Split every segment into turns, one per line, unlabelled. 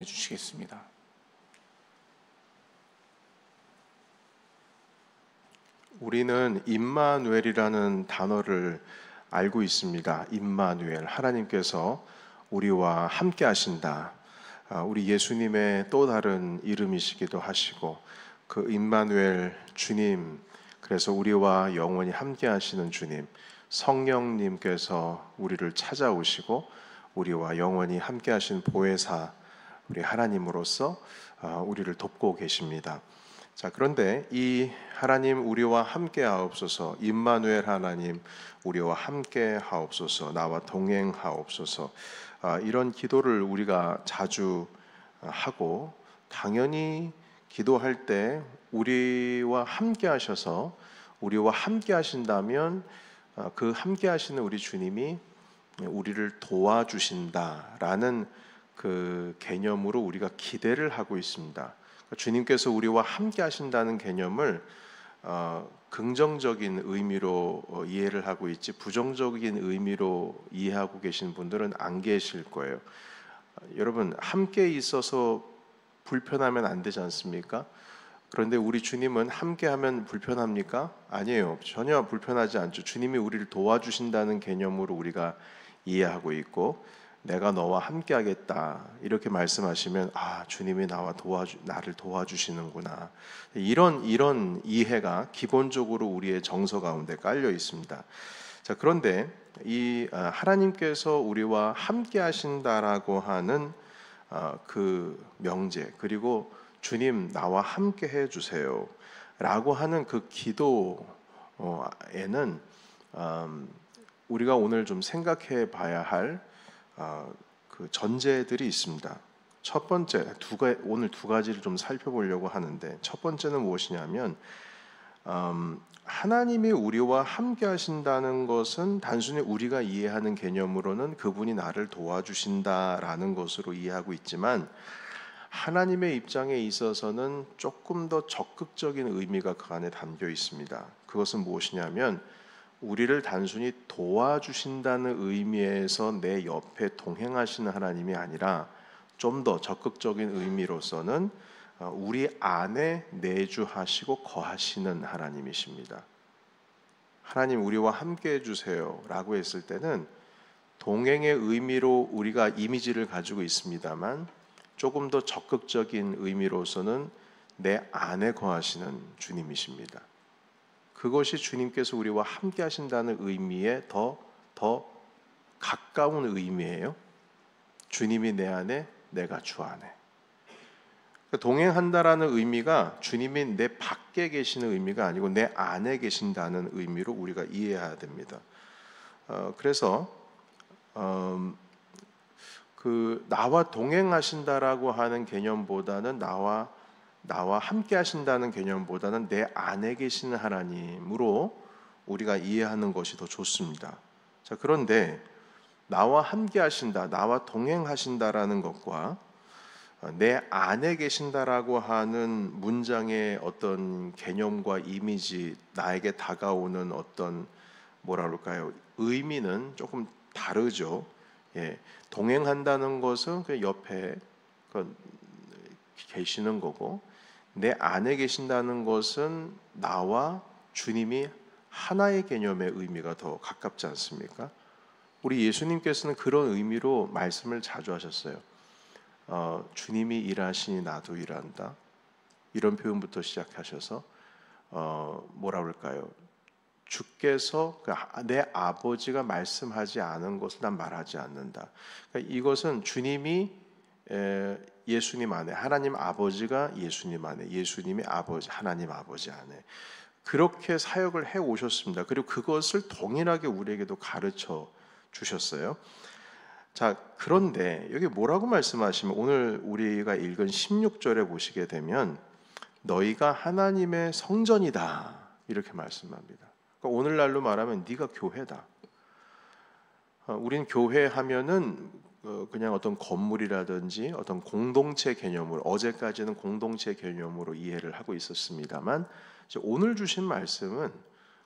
해주시겠습니다.
우리는 임마누엘이라는 단어를 알고 있습니다. 임마누엘, 하나님께서 우리와 함께 하신다. 우리 예수님의 또 다른 이름이시기도 하시고, 그 임마누엘 주님, 그래서 우리와 영원히 함께 하시는 주님, 성령님께서 우리를 찾아오시고 우리와 영원히 함께 하신 보혜사 우리 하나님으로서 우리를 돕고 계십니다. 자, 그런데 이 하나님 우리와 함께 하옵소서, 임마누엘 하나님 우리와 함께 하옵소서, 나와 동행하옵소서, 이런 기도를 우리가 자주 하고, 당연히 기도할 때 우리와 함께 하셔서 우리와 함께 하신다면 그 함께 하시는 우리 주님이 우리를 도와주신다라는 그 개념으로 우리가 기대를 하고 있습니다. 주님께서 우리와 함께 하신다는 개념을 긍정적인 의미로 이해를 하고 있지, 부정적인 의미로 이해하고 계신 분들은 안 계실 거예요. 여러분, 함께 있어서 불편하면 안 되지 않습니까? 그런데 우리 주님은 함께하면 불편합니까? 아니에요. 전혀 불편하지 않죠. 주님이 우리를 도와주신다는 개념으로 우리가 이해하고 있고, 내가 너와 함께하겠다 이렇게 말씀하시면, 주님이 나를 도와주시는구나, 이런 이해가 기본적으로 우리의 정서 가운데 깔려 있습니다. 자, 그런데 이 하나님께서 우리와 함께하신다라고 하는 그 명제, 그리고 주님 나와 함께 해주세요 라고 하는 그 기도에는 우리가 오늘 좀 생각해 봐야 할 그 전제들이 있습니다. 첫 번째, 오늘 두 가지를 좀 살펴보려고 하는데, 첫 번째는 무엇이냐면, 하나님이 우리와 함께 하신다는 것은 단순히 우리가 이해하는 개념으로는 그분이 나를 도와주신다라는 것으로 이해하고 있지만, 하나님의 입장에 있어서는 조금 더 적극적인 의미가 그 안에 담겨 있습니다. 그것은 무엇이냐면, 우리를 단순히 도와주신다는 의미에서 내 옆에 동행하시는 하나님이 아니라, 좀 더 적극적인 의미로서는 우리 안에 내주하시고 거하시는 하나님이십니다. 하나님 우리와 함께 해주세요 라고 했을 때는 동행의 의미로 우리가 이미지를 가지고 있습니다만, 조금 더 적극적인 의미로서는 내 안에 거하시는 주님이십니다. 그것이 주님께서 우리와 함께 하신다는 의미에 더 가까운 의미예요. 주님이 내 안에, 내가 주 안에. 동행한다라는 의미가 주님이 내 밖에 계시는 의미가 아니고 내 안에 계신다는 의미로 우리가 이해해야 됩니다. 그래서 그 나와 동행하신다라고 하는 개념보다는 나와 함께 하신다는 개념보다는 내 안에 계시는 하나님으로 우리가 이해하는 것이 더 좋습니다. 자, 그런데 나와 함께 하신다, 나와 동행하신다라는 것과 내 안에 계신다라고 하는 문장의 어떤 개념과 이미지, 나에게 다가오는 어떤 의미는 조금 다르죠. 동행한다는 것은 그 옆에 계시는 거고, 내 안에 계신다는 것은 나와 주님이 하나의 개념의 의미가 더 가깝지 않습니까? 우리 예수님께서는 그런 의미로 말씀을 자주 하셨어요. 주님이 일하시니 나도 일한다, 이런 표현부터 시작하셔서 주께서 내 아버지가 말씀하지 않은 것을 난 말하지 않는다. 그러니까 이것은 주님이 예수님 안에, 하나님 아버지가 예수님 안에, 예수님이 하나님 아버지 안에 그렇게 사역을 해 오셨습니다. 그리고 그것을 동일하게 우리에게도 가르쳐 주셨어요. 자, 그런데 여기 뭐라고 말씀하시면, 오늘 우리가 읽은 16절에 보시게 되면 너희가 하나님의 성전이다 이렇게 말씀합니다. 그러니까 오늘날로 말하면 네가 교회다. 우린 교회 하면은 그냥 어떤 건물이라든지 어떤 공동체 개념으로, 어제까지는 공동체 개념으로 이해를 하고 있었습니다만, 오늘 주신 말씀은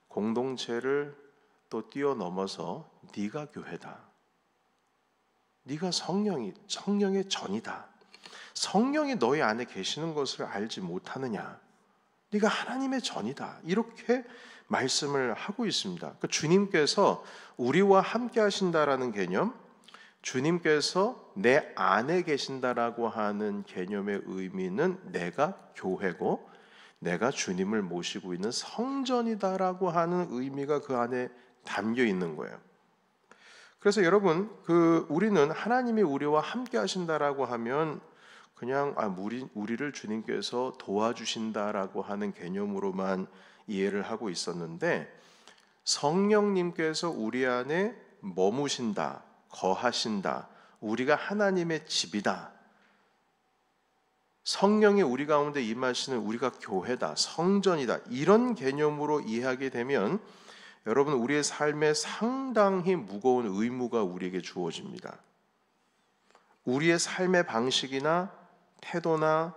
공동체를 또 뛰어넘어서 네가 교회다, 네가 성령의 전이다. 성령이 너희 안에 계시는 것을 알지 못하느냐? 네가 하나님의 전이다. 이렇게 말씀을 하고 있습니다. 그러니까 주님께서 우리와 함께 하신다라는 개념, 주님께서 내 안에 계신다라고 하는 개념의 의미는 내가 교회고 내가 주님을 모시고 있는 성전이다라고 하는 의미가 그 안에 담겨 있는 거예요. 그래서 여러분, 우리는 하나님이 우리와 함께 하신다라고 하면 그냥 우리를 주님께서 도와주신다라고 하는 개념으로만 이해를 하고 있었는데, 성령님께서 우리 안에 머무신다, 거하신다, 우리가 하나님의 집이다, 성령이 우리 가운데 임하시는 우리가 교회다, 성전이다, 이런 개념으로 이해하게 되면 여러분, 우리의 삶에 상당히 무거운 의무가 우리에게 주어집니다. 우리의 삶의 방식이나 태도나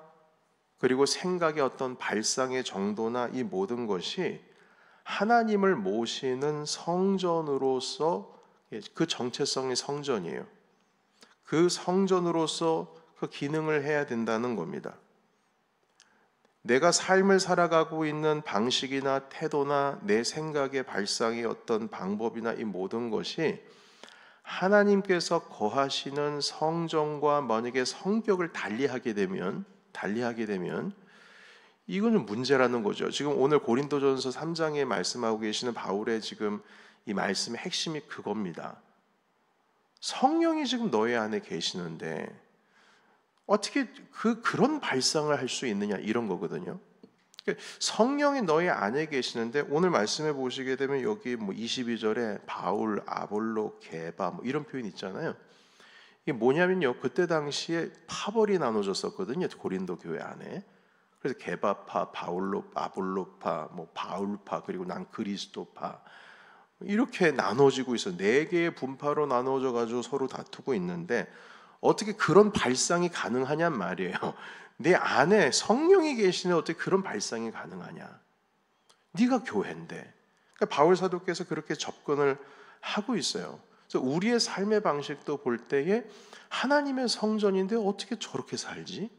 그리고 생각의 어떤 발상의 정도나 이 모든 것이 하나님을 모시는 성전으로서, 그 정체성이 성전이에요. 그 성전으로서 그 기능을 해야 된다는 겁니다. 내가 삶을 살아가고 있는 방식이나 태도나 내 생각의 발상의 어떤 방법이나 이 모든 것이 하나님께서 거하시는 성전과 만약에 성격을 달리하게 되면 이거는 문제라는 거죠. 지금 오늘 고린도전서 3장에 말씀하고 계시는 바울의 지금 이 말씀의 핵심이 그겁니다. 성령이 지금 너희 안에 계시는데 어떻게 그런 발상을 할 수 있느냐, 이런 거거든요. 성령이 너희 안에 계시는데 오늘 말씀해 보시게 되면 여기 22절에 바울, 아볼로, 게바 이런 표현 있잖아요. 이게 뭐냐면요, 그때 당시에 파벌이 나눠졌었거든요, 고린도 교회 안에. 그래서 게바파, 바울로, 아볼로파, 바울파, 그리고 난 그리스도파, 이렇게 나눠지고 있어. 4개의 분파로 나눠져 가지고 서로 다투고 있는데 어떻게 그런 발상이 가능하냔 말이에요. 내 안에 성령이 계시네, 어떻게 그런 발상이 가능하냐? 네가 교회인데. 그러니까 바울 사도께서 그렇게 접근을 하고 있어요. 그래서 우리의 삶의 방식도 볼 때에 하나님의 성전인데 어떻게 저렇게 살지?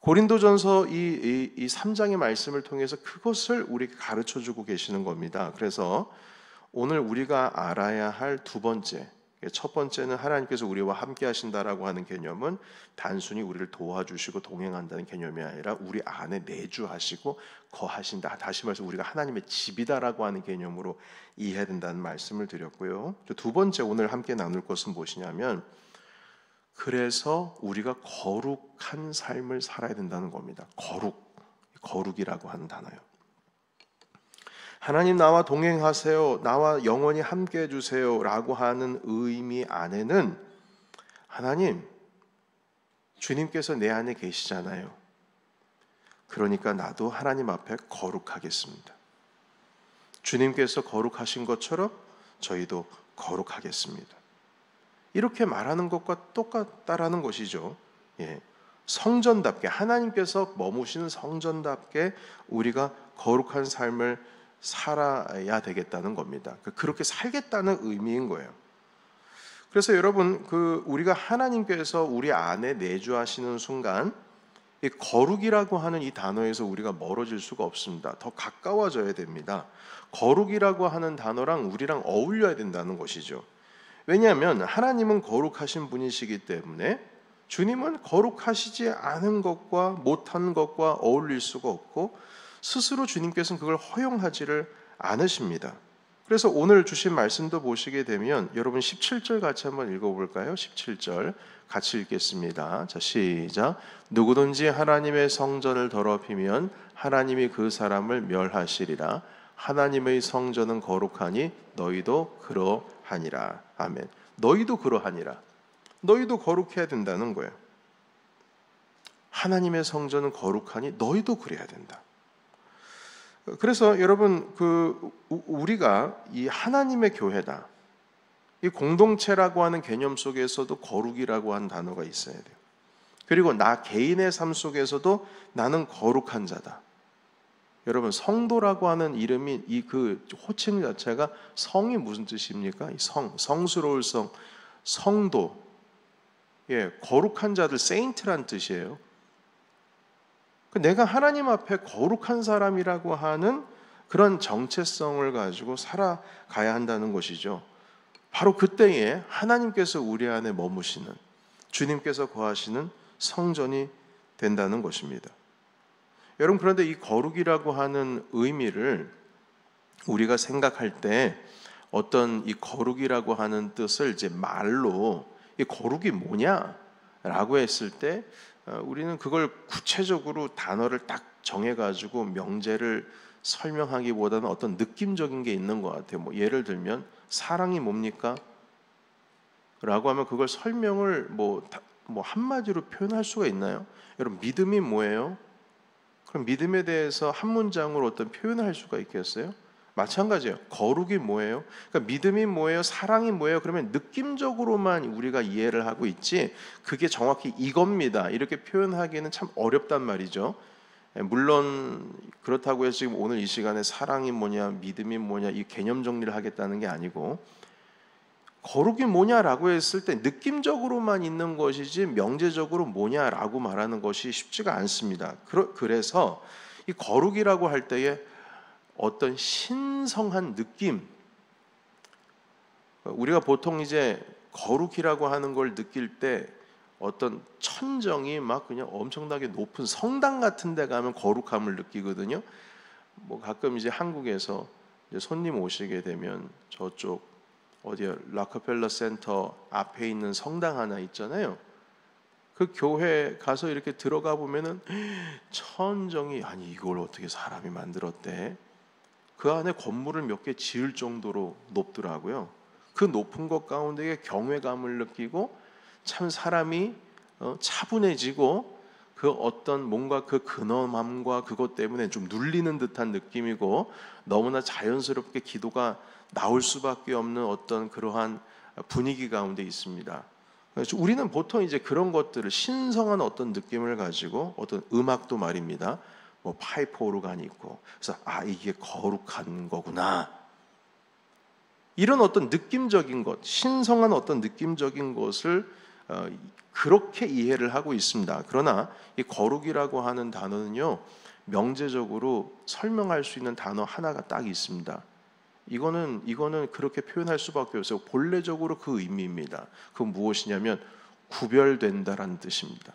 고린도전서 이 3장의 말씀을 통해서 그것을 우리에게 가르쳐주고 계시는 겁니다. 그래서 오늘 우리가 알아야 할 두 번째, 첫 번째는 하나님께서 우리와 함께 하신다라고 하는 개념은 단순히 우리를 도와주시고 동행한다는 개념이 아니라 우리 안에 내주하시고 거하신다. 다시 말해서 우리가 하나님의 집이다라고 하는 개념으로 이해해야 된다는 말씀을 드렸고요. 두 번째 오늘 함께 나눌 것은 무엇이냐면, 그래서 우리가 거룩한 삶을 살아야 된다는 겁니다. 거룩이라고 하는 단어요. 하나님 나와 동행하세요, 나와 영원히 함께 해주세요 라고 하는 의미 안에는 하나님, 주님께서 내 안에 계시잖아요. 그러니까 나도 하나님 앞에 거룩하겠습니다. 주님께서 거룩하신 것처럼 저희도 거룩하겠습니다. 이렇게 말하는 것과 똑같다라는 것이죠. 성전답게, 하나님께서 머무시는 성전답게 우리가 거룩한 삶을 살아야 되겠다는 겁니다. 그렇게 살겠다는 의미인 거예요. 그래서 여러분, 우리가 하나님께서 우리 안에 내주하시는 순간 이 거룩이라고 하는 이 단어에서 우리가 멀어질 수가 없습니다. 더 가까워져야 됩니다. 거룩이라고 하는 단어랑 우리랑 어울려야 된다는 것이죠. 왜냐하면 하나님은 거룩하신 분이시기 때문에 주님은 거룩하시지 않은 것과 못한 것과 어울릴 수가 없고 스스로 주님께서는 그걸 허용하지를 않으십니다. 그래서 오늘 주신 말씀도 보시게 되면 여러분 17절 같이 한번 읽어볼까요? 17절 같이 읽겠습니다. 자, 시작. 누구든지 하나님의 성전을 더럽히면 하나님이 그 사람을 멸하시리라. 하나님의 성전은 거룩하니 너희도 그러하니라. 아멘. 너희도 그러하니라. 너희도 거룩해야 된다는 거예요. 하나님의 성전은 거룩하니 너희도 그래야 된다. 그래서 여러분, 우리가 이 하나님의 교회다, 이 공동체라고 하는 개념 속에서도 거룩이라고 하는 단어가 있어야 돼요. 그리고 나 개인의 삶 속에서도 나는 거룩한 자다. 여러분, 성도라고 하는 이름이 그 호칭 자체가 성이 무슨 뜻입니까? 성스러울 성도. 거룩한 자들, 세인트란 뜻이에요. 내가 하나님 앞에 거룩한 사람이라고 하는 그런 정체성을 가지고 살아가야 한다는 것이죠. 바로 그때에 하나님께서 우리 안에 머무시는, 주님께서 거하시는 성전이 된다는 것입니다. 여러분, 그런데 이 거룩이라고 하는 의미를 우리가 생각할 때 어떤 이 거룩이라고 하는 뜻을 이제 말로 이 거룩이 뭐냐라고 했을 때 우리는 그걸 구체적으로 단어를 딱 정해가지고 명제를 설명하기보다는 어떤 느낌적인 게 있는 것 같아요. 뭐 예를 들면 사랑이 뭡니까? 라고 하면 그걸 설명을 뭐 한마디로 표현할 수가 있나요? 여러분, 믿음이 뭐예요? 그럼 믿음에 대해서 한 문장으로 어떤 표현을 할 수가 있겠어요? 마찬가지예요. 거룩이 뭐예요? 그러니까 믿음이 뭐예요? 사랑이 뭐예요? 그러면 느낌적으로만 우리가 이해를 하고 있지 그게 정확히 이겁니다 이렇게 표현하기에는 참 어렵단 말이죠. 물론 그렇다고 해서 지금 오늘 이 시간에 사랑이 뭐냐, 믿음이 뭐냐 이 개념 정리를 하겠다는 게 아니고, 거룩이 뭐냐라고 했을 때 느낌적으로만 있는 것이지 명제적으로 뭐냐라고 말하는 것이 쉽지가 않습니다. 그래서 이 거룩이라고 할 때에 어떤 신성한 느낌, 우리가 보통 이제 거룩이라고 하는 걸 느낄 때 어떤 천정이 막 그냥 엄청나게 높은 성당 같은 데 가면 거룩함을 느끼거든요. 뭐 가끔 이제 한국에서 이제 손님 오시게 되면 저쪽 어디야, 락커펠러 센터 앞에 있는 성당 하나 있잖아요. 그 교회 가서 이렇게 들어가 보면은 천정이, 아니 이걸 어떻게 사람이 만들었대? 그 안에 건물을 몇 개 지을 정도로 높더라고요. 그 높은 것 가운데에 경외감을 느끼고 참 사람이 차분해지고 그 어떤 뭔가 그 근엄함과 그것 때문에 좀 눌리는 듯한 느낌이고 너무나 자연스럽게 기도가 나올 수밖에 없는 어떤 그러한 분위기 가운데 있습니다. 그래서 우리는 보통 이제 그런 것들을 신성한 어떤 느낌을 가지고 어떤 음악도 말입니다. 뭐 파이프 오르간이 있고 그래서 이게 거룩한 거구나. 이런 어떤 느낌적인 것, 신성한 어떤 느낌적인 것을 그렇게 이해를 하고 있습니다. 그러나 이 거룩이라고 하는 단어는요, 명제적으로 설명할 수 있는 단어 하나가 딱 있습니다. 이거는 그렇게 표현할 수밖에 없어요. 본래적으로 그 의미입니다. 그 무엇이냐면 구별된다라는 뜻입니다.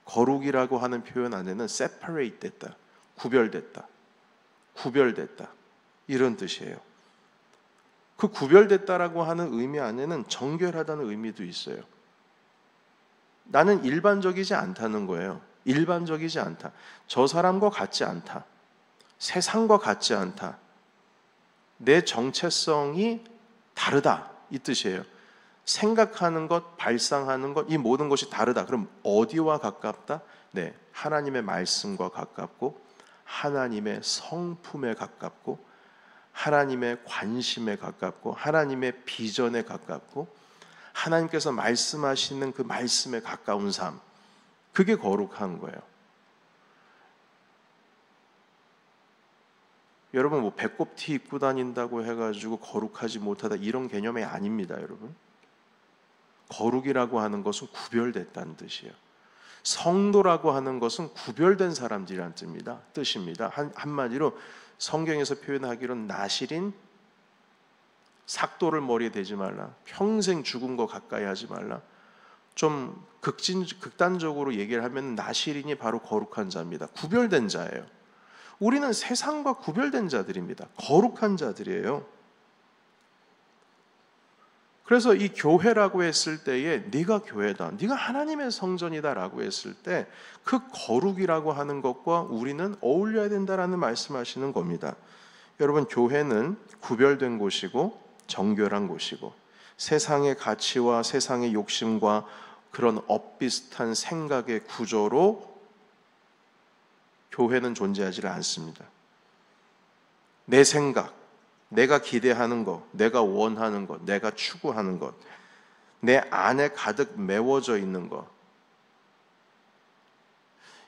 거룩이라고 하는 표현 안에는 separate 됐다, 구별됐다, 구별됐다 이런 뜻이에요. 그 구별됐다라고 하는 의미 안에는 정결하다는 의미도 있어요. 나는 일반적이지 않다는 거예요. 일반적이지 않다. 저 사람과 같지 않다. 세상과 같지 않다. 내 정체성이 다르다 이 뜻이에요. 생각하는 것, 발상하는 것, 이 모든 것이 다르다. 그럼 어디와 가깝다? 네, 하나님의 말씀과 가깝고 하나님의 성품에 가깝고 하나님의 관심에 가깝고 하나님의 비전에 가깝고 하나님께서 말씀하시는 그 말씀에 가까운 삶, 그게 거룩한 거예요. 여러분, 뭐 배꼽티 입고 다닌다고 해가지고 거룩하지 못하다 이런 개념이 아닙니다, 여러분. 거룩이라고 하는 것은 구별됐다는 뜻이에요. 성도라고 하는 것은 구별된 사람들이란 뜻입니다. 한마디로 성경에서 표현하기로는 나실인, 삭도를 머리에 대지 말라, 평생 죽은 거 가까이 하지 말라. 좀 극단적으로 얘기를 하면 나실인이 바로 거룩한 자입니다. 구별된 자예요. 우리는 세상과 구별된 자들입니다. 거룩한 자들이에요. 그래서 이 교회라고 했을 때에 네가 교회다, 네가 하나님의 성전이다라고 했을 때 그 거룩이라고 하는 것과 우리는 어울려야 된다라는 말씀하시는 겁니다. 여러분, 교회는 구별된 곳이고 정결한 곳이고 세상의 가치와 세상의 욕심과 그런 엇비슷한 생각의 구조로 교회는 존재하지 않습니다. 내 생각, 내가 기대하는 것, 내가 원하는 것, 내가 추구하는 것, 내 안에 가득 메워져 있는 것,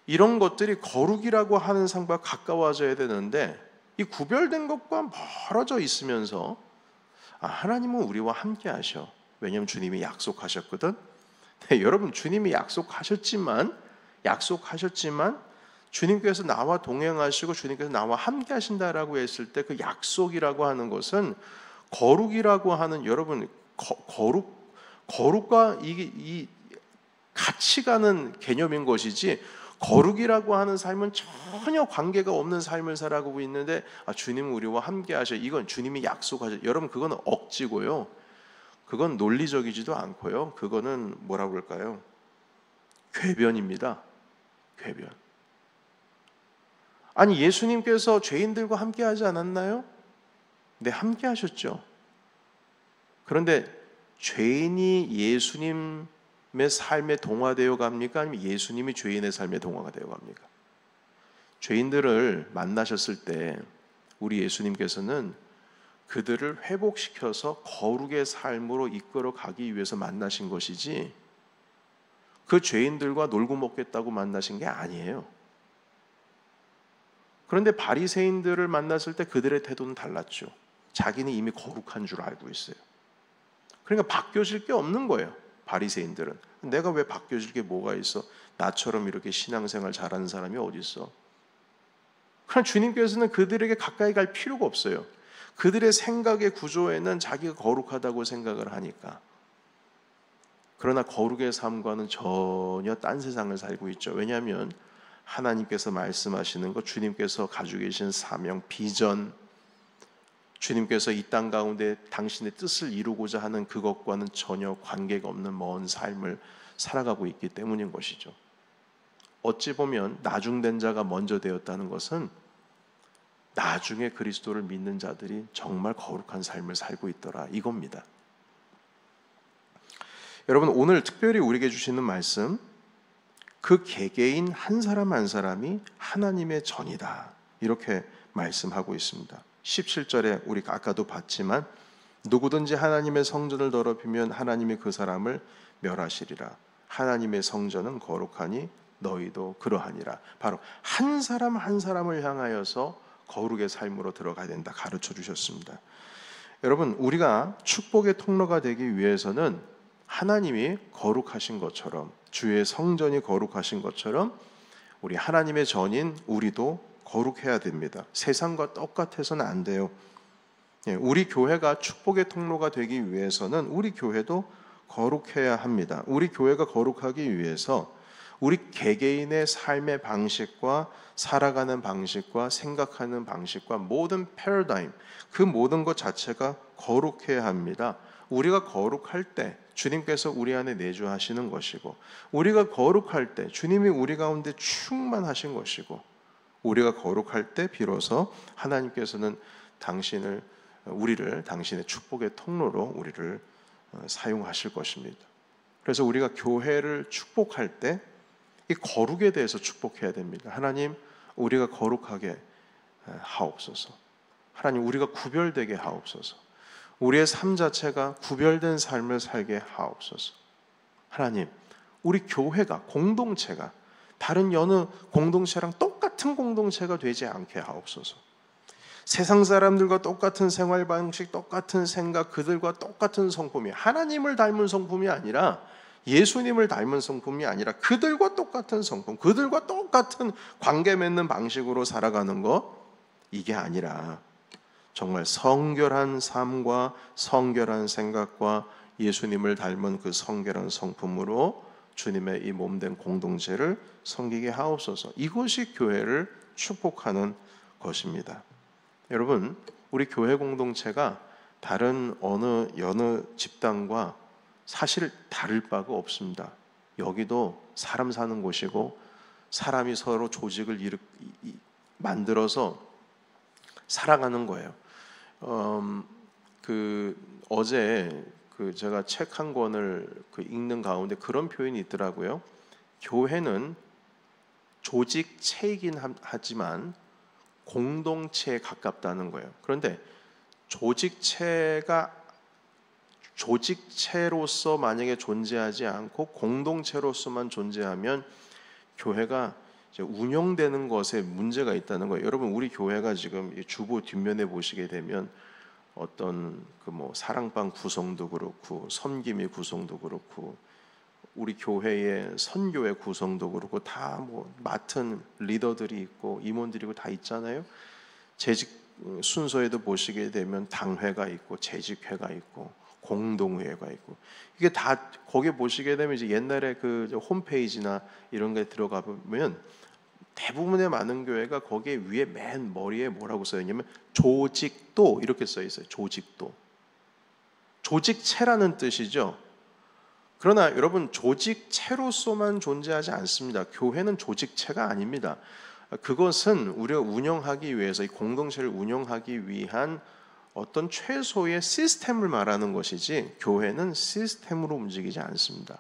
이런 것들이 거룩이라고 하는 상과 가까워져야 되는데 이 구별된 것과 멀어져 있으면서 하나님은 우리와 함께 하셔. 왜냐하면 주님이 약속하셨거든. 네, 여러분 주님이 약속하셨지만 주님께서 나와 동행하시고 주님께서 나와 함께 하신다라고 했을 때 그 약속이라고 하는 것은 거룩이라고 하는 여러분 거룩과 이 같이 가는 개념인 것이지 거룩이라고 하는 삶은 전혀 관계가 없는 삶을 살아가고 있는데 주님은 우리와 함께 하셔. 이건 주님이 약속하셔. 여러분 그건 억지고요. 그건 논리적이지도 않고요. 그거는 뭐라고 할까요? 궤변입니다. 궤변. 아니 예수님께서 죄인들과 함께 하지 않았나요? 네, 함께 하셨죠. 그런데 죄인이 예수님의 삶에 동화되어 갑니까? 아니면 예수님이 죄인의 삶에 동화가 되어 갑니까? 죄인들을 만나셨을 때 우리 예수님께서는 그들을 회복시켜서 거룩의 삶으로 이끌어 가기 위해서 만나신 것이지 그 죄인들과 놀고 먹겠다고 만나신 게 아니에요. 그런데 바리새인들을 만났을 때 그들의 태도는 달랐죠. 자기는 이미 거룩한 줄 알고 있어요. 그러니까 바뀌어질 게 없는 거예요. 바리새인들은 내가 왜 바뀌어질 게 뭐가 있어? 나처럼 이렇게 신앙생활 잘하는 사람이 어디 있어? 그럼 주님께서는 그들에게 가까이 갈 필요가 없어요. 그들의 생각의 구조에는 자기가 거룩하다고 생각을 하니까. 그러나 거룩의 삶과는 전혀 딴 세상을 살고 있죠. 왜냐하면 하나님께서 말씀하시는 것, 주님께서 가지고 계신 사명, 비전, 주님께서 이 땅 가운데 당신의 뜻을 이루고자 하는 그것과는 전혀 관계가 없는 먼 삶을 살아가고 있기 때문인 것이죠. 어찌 보면 나중된 자가 먼저 되었다는 것은 나중에 그리스도를 믿는 자들이 정말 거룩한 삶을 살고 있더라 이겁니다. 여러분 오늘 특별히 우리에게 주시는 말씀, 그 개개인 한 사람 한 사람이 하나님의 전이다 이렇게 말씀하고 있습니다. 17절에 우리가 아까도 봤지만 누구든지 하나님의 성전을 더럽히면 하나님이 그 사람을 멸하시리라. 하나님의 성전은 거룩하니 너희도 그러하니라. 바로 한 사람 한 사람을 향하여서 거룩의 삶으로 들어가야 된다 가르쳐 주셨습니다. 여러분 우리가 축복의 통로가 되기 위해서는 하나님이 거룩하신 것처럼 주의 성전이 거룩하신 것처럼 우리 하나님의 전인 우리도 거룩해야 됩니다. 세상과 똑같아서는 안 돼요. 우리 교회가 축복의 통로가 되기 위해서는 우리 교회도 거룩해야 합니다. 우리 교회가 거룩하기 위해서 우리 개개인의 삶의 방식과 살아가는 방식과 생각하는 방식과 모든 패러다임, 그 모든 것 자체가 거룩해야 합니다. 우리가 거룩할 때 주님께서 우리 안에 내주하시는 것이고, 우리가 거룩할 때 주님이 우리 가운데 충만하신 것이고, 우리가 거룩할 때 비로소 하나님께서는 우리를 당신의 축복의 통로로 우리를 사용하실 것입니다. 그래서 우리가 교회를 축복할 때 이 거룩에 대해서 축복해야 됩니다. 하나님, 우리가 거룩하게 하옵소서. 하나님, 우리가 구별되게 하옵소서. 우리의 삶 자체가 구별된 삶을 살게 하옵소서. 하나님, 우리 교회가, 공동체가 다른 여느 공동체랑 똑같은 공동체가 되지 않게 하옵소서. 세상 사람들과 똑같은 생활 방식, 똑같은 생각, 그들과 똑같은 성품이, 하나님을 닮은 성품이 아니라 예수님을 닮은 성품이 아니라 그들과 똑같은 성품, 그들과 똑같은 관계 맺는 방식으로 살아가는 것, 이게 아니라 정말 성결한 삶과 성결한 생각과 예수님을 닮은 그 성결한 성품으로 주님의 이 몸된 공동체를 섬기게 하옵소서. 이것이 교회를 축복하는 것입니다. 여러분, 우리 교회 공동체가 다른 여느 집단과 사실 다를 바가 없습니다. 여기도 사람 사는 곳이고 사람이 서로 조직을 만들어서 살아가는 거예요. 어제 제가 책 한 권을 읽는 가운데 그런 표현이 있더라고요. 교회는 조직체이긴 하지만 공동체에 가깝다는 거예요. 그런데 조직체로서 만약에 존재하지 않고 공동체로서만 존재하면 교회가 이제 운영되는 것에 문제가 있다는 거예요. 여러분, 우리 교회가 지금 주보 뒷면에 보시게 되면 어떤 사랑방 구성도 그렇고 섬김의 구성도 그렇고 우리 교회의 선교회 구성도 그렇고 다 뭐 맡은 리더들이 있고 임원들이고 다 있잖아요. 재직 순서에도 보시게 되면 당회가 있고 재직회가 있고 공동회가 있고 이게 다 거기에 보시게 되면 이제 옛날에 그 홈페이지나 이런 게 들어가 보면 대부분의 많은 교회가 거기에 위에 맨 머리에 뭐라고 써 있냐면 조직도 이렇게 써 있어요. 조직도. 조직체라는 뜻이죠. 그러나 여러분 조직체로서만 존재하지 않습니다. 교회는 조직체가 아닙니다. 그것은 우리가 운영하기 위해서 이 공동체를 운영하기 위한 어떤 최소의 시스템을 말하는 것이지 교회는 시스템으로 움직이지 않습니다.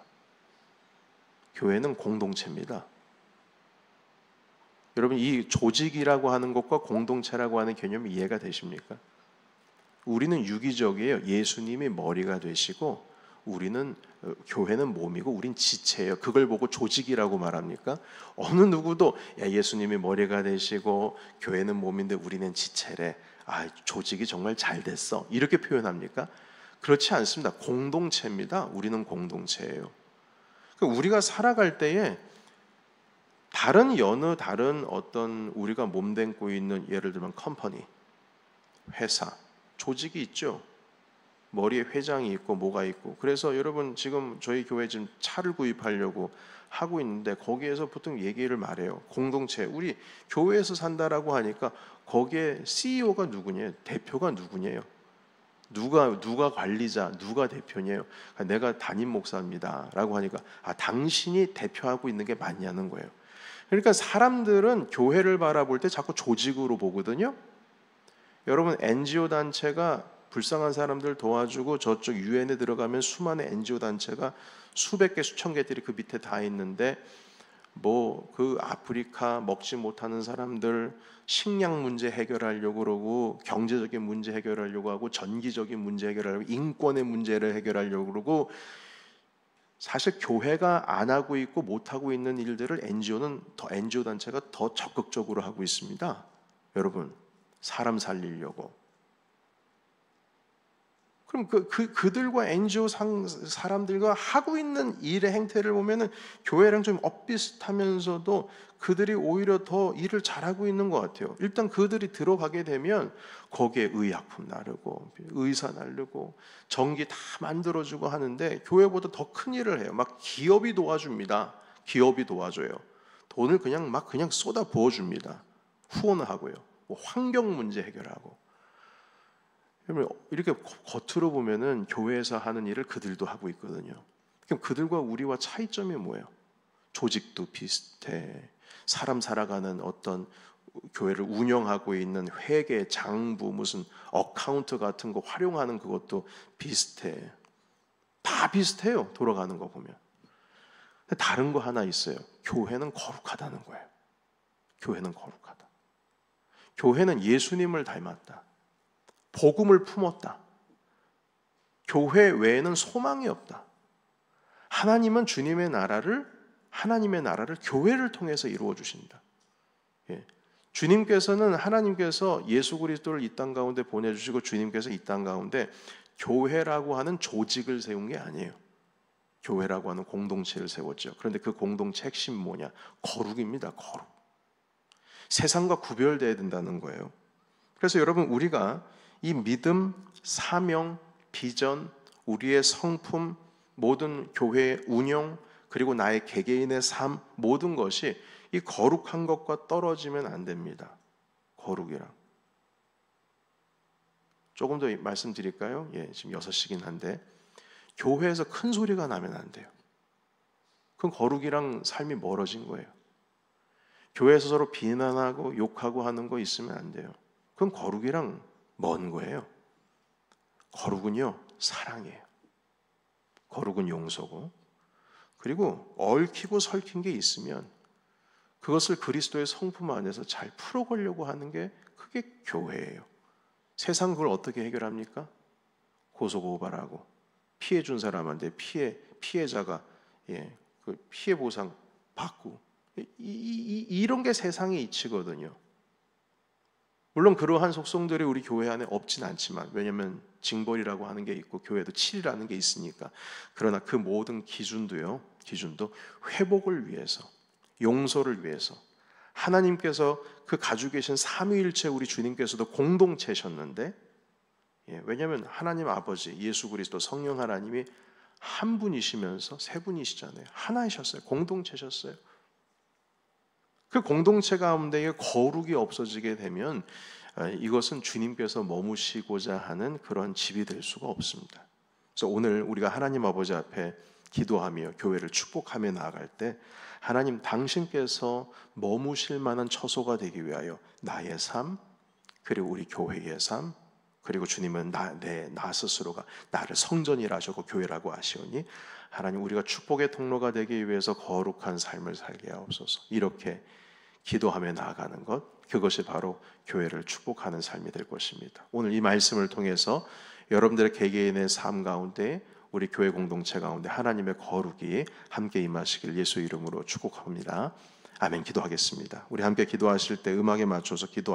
교회는 공동체입니다. 여러분 이 조직이라고 하는 것과 공동체라고 하는 개념이 이해가 되십니까? 우리는 유기적이에요. 예수님이 머리가 되시고 우리는 교회는 몸이고 우린 지체예요. 그걸 보고 조직이라고 말합니까? 어느 누구도 야, 예수님이 머리가 되시고 교회는 몸인데 우리는 지체래. 아, 조직이 정말 잘 됐어. 이렇게 표현합니까? 그렇지 않습니다. 공동체입니다. 우리는 공동체예요. 우리가 살아갈 때에 다른 어떤 우리가 몸담고 있는 예를 들면 컴퍼니, 회사, 조직이 있죠. 머리에 회장이 있고 뭐가 있고. 그래서 여러분 지금 저희 교회 지금 차를 구입하려고 하고 있는데 거기에서 보통 얘기를 말해요. 공동체, 우리 교회에서 산다라고 하니까 거기에 CEO가 누구냐, 대표가 누구냐요. 누가 관리자, 누가 대표냐요. 내가 담임 목사입니다라고 하니까 아 당신이 대표하고 있는 게 맞냐는 거예요. 그러니까 사람들은 교회를 바라볼 때 자꾸 조직으로 보거든요. 여러분 NGO 단체가 불쌍한 사람들 도와주고 저쪽 유엔에 들어가면 수많은 NGO 단체가 수백 개 수천 개들이 그 밑에 다 있는데 뭐 그 아프리카 먹지 못하는 사람들 식량 문제 해결하려고 그러고 경제적인 문제 해결하려고 하고 전기적인 문제 해결하려고 인권의 문제를 해결하려고 그러고 사실 교회가 안 하고 있고 못 하고 있는 일들을 NGO 단체가 더 적극적으로 하고 있습니다. 여러분 사람 살리려고. 그럼 그들과 NGO 사람들과 하고 있는 일의 행태를 보면은 교회랑 좀 엇비슷하면서도 그들이 오히려 더 일을 잘하고 있는 것 같아요. 일단 그들이 들어가게 되면 거기에 의약품 나르고 의사 나르고 전기 다 만들어주고 하는데 교회보다 더 큰 일을 해요. 막 기업이 도와줍니다. 기업이 도와줘요. 돈을 그냥 쏟아 부어줍니다. 후원을 하고요. 뭐 환경 문제 해결하고. 이렇게 겉으로 보면은 교회에서 하는 일을 그들도 하고 있거든요. 그럼 그들과 우리와 차이점이 뭐예요? 조직도 비슷해. 사람 살아가는 어떤 교회를 운영하고 있는 회계, 장부, 무슨 어카운트 같은 거 활용하는 그것도 비슷해. 다 비슷해요. 돌아가는 거 보면. 근데 다른 거 하나 있어요. 교회는 거룩하다는 거예요. 교회는 거룩하다. 교회는 예수님을 닮았다. 복음을 품었다. 교회 외에는 소망이 없다. 하나님은 하나님의 나라를 교회를 통해서 이루어 주신다. 예. 하나님께서 예수 그리스도를 이 땅 가운데 보내주시고 주님께서 이 땅 가운데 교회라고 하는 조직을 세운 게 아니에요. 교회라고 하는 공동체를 세웠죠. 그런데 그 공동체 핵심 뭐냐? 거룩입니다. 거룩. 세상과 구별되어야 된다는 거예요. 그래서 여러분 우리가 이 믿음, 사명, 비전, 우리의 성품, 모든 교회의 운영, 그리고 나의 개개인의 삶, 모든 것이 이 거룩한 것과 떨어지면 안 됩니다. 거룩이랑. 조금 더 말씀드릴까요? 예, 지금 6시긴 한데 교회에서 큰 소리가 나면 안 돼요. 그건 거룩이랑 삶이 멀어진 거예요. 교회에서 서로 비난하고 욕하고 하는 거 있으면 안 돼요. 그건 거룩이랑 먼 거예요. 거룩은요, 사랑이에요. 거룩은 용서고, 그리고 얽히고 설킨 게 있으면 그것을 그리스도의 성품 안에서 잘 풀어가려고 하는 게 그게 교회예요. 세상 그걸 어떻게 해결합니까? 고소고발하고 피해 준 사람한테 피해자가 그 피해 보상 받고 이런 게 세상의 이치거든요. 물론 그러한 속성들이 우리 교회 안에 없진 않지만, 왜냐하면 징벌이라고 하는 게 있고 교회도 7이라는 게 있으니까. 그러나 그 모든 기준도 회복을 위해서, 용서를 위해서, 하나님께서 그 가지고 계신 삼위일체 우리 주님께서도 공동체셨는데, 왜냐하면 하나님 아버지 예수 그리스도 성령 하나님이 한 분이시면서 세 분이시잖아요. 하나이셨어요. 공동체셨어요. 그 공동체 가운데에 거룩이 없어지게 되면 이것은 주님께서 머무시고자 하는 그런 집이 될 수가 없습니다. 그래서 오늘 우리가 하나님 아버지 앞에 기도하며 교회를 축복하며 나아갈 때, 하나님 당신께서 머무실 만한 처소가 되기 위하여 나의 삶, 그리고 우리 교회의 삶, 그리고 주님은 나 스스로가 나를 성전이라 하셨고 교회라고 하시오니, 하나님 우리가 축복의 통로가 되기 위해서 거룩한 삶을 살게 하옵소서. 이렇게 기도하며 나아가는 것, 그것이 바로 교회를 축복하는 삶이 될 것입니다. 오늘 이 말씀을 통해서 여러분들의 개개인의 삶 가운데, 우리 교회 공동체 가운데 하나님의 거룩이 함께 임하시길 예수 이름으로 축복합니다. 아멘. 기도하겠습니다. 우리 함께 기도하실 때 음악에 맞춰서 기도